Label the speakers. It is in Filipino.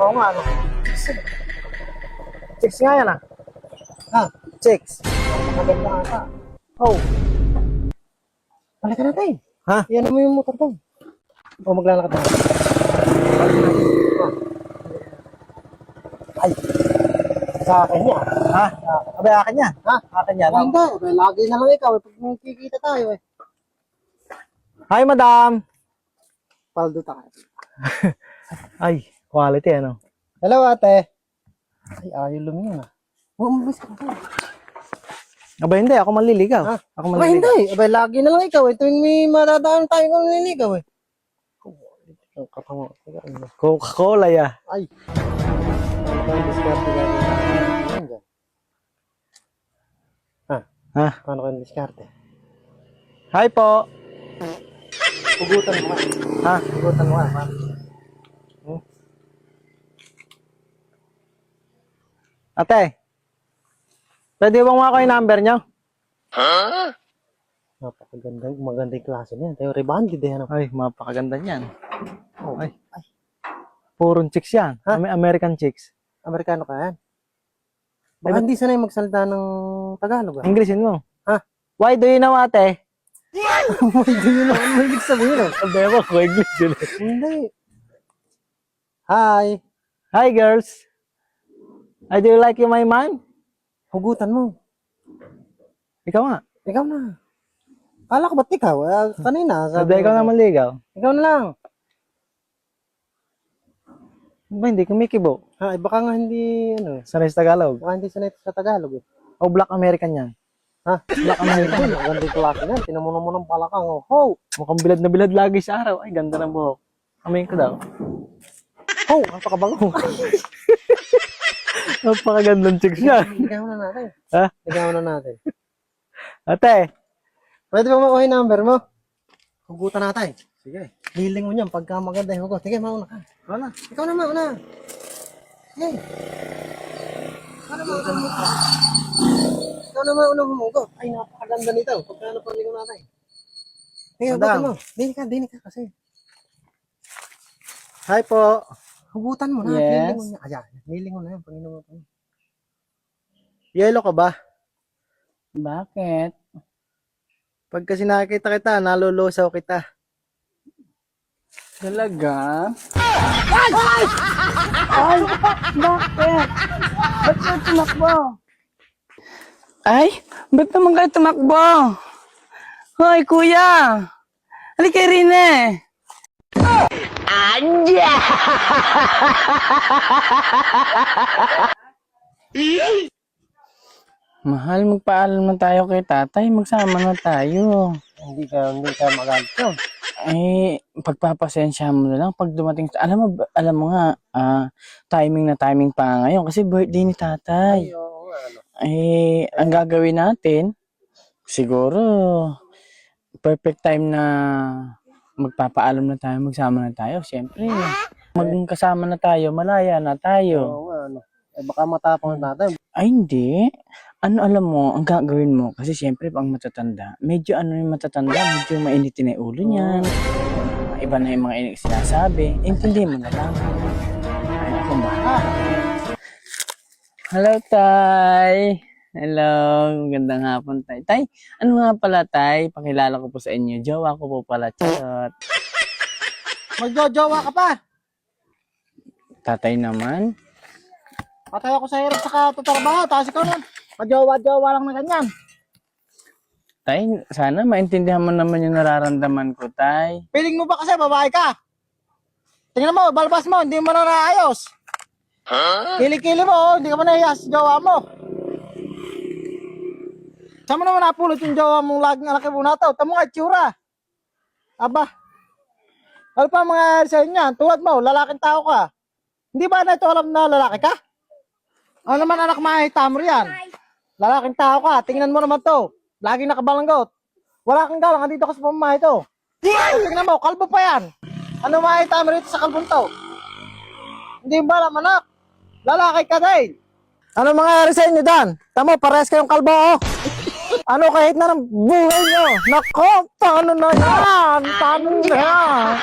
Speaker 1: Oo nga, ano. Chicks nga yan, ah. Ha? Chicks. Maganda nga ka. Oh. Balik ka natin. Ha? Yan mo yung motor ko. O, maglalakad na. Ay. Sa akin niya. Ha? Abay, akin niya. Ha? Akin niya. No? Hindi. Abay, lagi na lang ikaw. Pag nakikita tayo eh. Hi, madam. Paldo tayo. Ay, quality ano. Hello, ate. Ay, ayaw lumingon ah. Umamis ka na. Abay, hindi. Ako manliligaw. Ha? Ako manliligaw. Abay, hindi. Abay, lagi na lang ikaw eh. Tuwing may madadaan tayo kung nililigaw eh. Coca-Cola ya. Ay. Ano ba yung diskarte gagawin? Ha? Ha? Paano kayo diskarte? Hi po. Hugutan mo. Ha? Hugutan mo. Ha? Ate, pwede bang mga ko yung number nyo? Ha? Napakaganda, maganda yung klase niyan. Tayo rebanded eh. Ano? Ay, mapakaganda niyan. Oh. Ay. Purong chicks yan. Ha? American chicks. Amerikano ka yan? Baka hindi sanay magsalita ng Tagalog. Inglesin mo. Ha? Why do you know, ate? Why do you know? Ano ibig sabihin? Sabi mo, ko English yun. Hindi. Hi. Hi, girls. I do you like you, my man? Hugutan mo. Ikaw nga. Ikaw na. Kala ko ba't ikaw? Kanina. Sabi ikaw na maligaw. Ikaw na lang. Ba, hindi kumikibo. Ha, baka nga hindi, ano. Sanay sa Tagalog. Baka hindi sanay sa Tagalog eh. O Black American yan. Ha? Black American. Ang ganda yung klase yan. Tinamunan mo ng palakang. Oh, mukhang bilad na bilad lagi sa araw. Ay, ganda ng buhok. Amayin ko daw. Oh, napakabango. Napakagandang chicks niya. Ligaw na natin. Ha? Ligaw na natin. Ate, pwede ba makuha yung number mo? Hugutan natin. Sige. Liling mo niyan pagka maganda yung hugot. Sige, mauna ka. Mauna. Ikaw na mauna. Sige. Ikaw na mauna humugot. Ay, napakaganda nito. Pagka napaligaw natin. Sige, hugutan mo. Dinig ka kasi. Hi po. Hugutan mo na. Yes. Liling mo niya. Ayan, liling mo na yan. Panginoon mo. Yelo ka ba?
Speaker 2: Bakit?
Speaker 1: Pag kasi nakikita kita, nalulusaw kita.
Speaker 2: Talaga? Ay! Ay! Bakit? Ba't kayo tumakbo? Ay! Ba't naman kayo tumakbo? Hoy, kuya! Halika rin eh! Anja! Mahal, magpaalam na tayo kay tatay. Magsama na tayo.
Speaker 1: Hindi ka magalit yun.
Speaker 2: Eh, pagpapasensya mo na lang pag dumating. Alam mo nga, timing pa ngayon kasi birthday ni tatay.
Speaker 1: Ay, oo nga, ano.
Speaker 2: Eh, ang gagawin natin, siguro, perfect time na magpapaalam na tayo, magsama na tayo. Siyempre, magkasama na tayo, malaya na tayo.
Speaker 1: Oo nga, ano. Eh, baka matapang natin.
Speaker 2: Ay, hindi. Ano alam mo, ang gagawin mo, kasi siyempre pang matatanda, medyo medyo mainitin na ulo niyan. Iba na yung mga sinasabi. Intindihin mo na lang. Ay, akong bahala. Hello, Tay. Hello, magandang hapon, Tay. Tay, ano nga pala, Tay? Pakilala ko po sa inyo. Jowa ko po pala, charot.
Speaker 1: Magjojowa ka pa.
Speaker 2: Tatay naman.
Speaker 1: Patay ako sa hirap sa katatrabaho. Tapos ikaw na. Majowa-jowa lang na ganyan.
Speaker 2: Tay, sana maintindihan mo naman yung nararamdaman ko, Tay.
Speaker 1: Piling mo ba kasi babae ka? Tingnan mo, balbas mo, hindi mo na naayos. Kili-kili mo, oh, hindi ka pa nahiya sa jowa mo. Saan mo naman napulot yung jowa mong laging anak mo na to? Tamo nga itsura. Aba. Ano pa mga sa inyo? Tuwad mo, lalaking tao ka. Hindi ba na ito alam na lalaki ka? Ano naman anak mahita mo riyan? Lalaking tao ka, tingnan mo naman to. Laging nakabalanggot. Wala kang galang, andito ka sa pamamahay to. Tingnan mo, kalbo pa yan. Ano mahita mo rito sa kalbong to? Hindi ba alam anak? Lalaki ka din. Ano mangyayari sa inyo dan? Tamo, pares kayong kalbo oh. Ano kahit na ng buhay nyo? Nako, paano na yan? Paano na yan?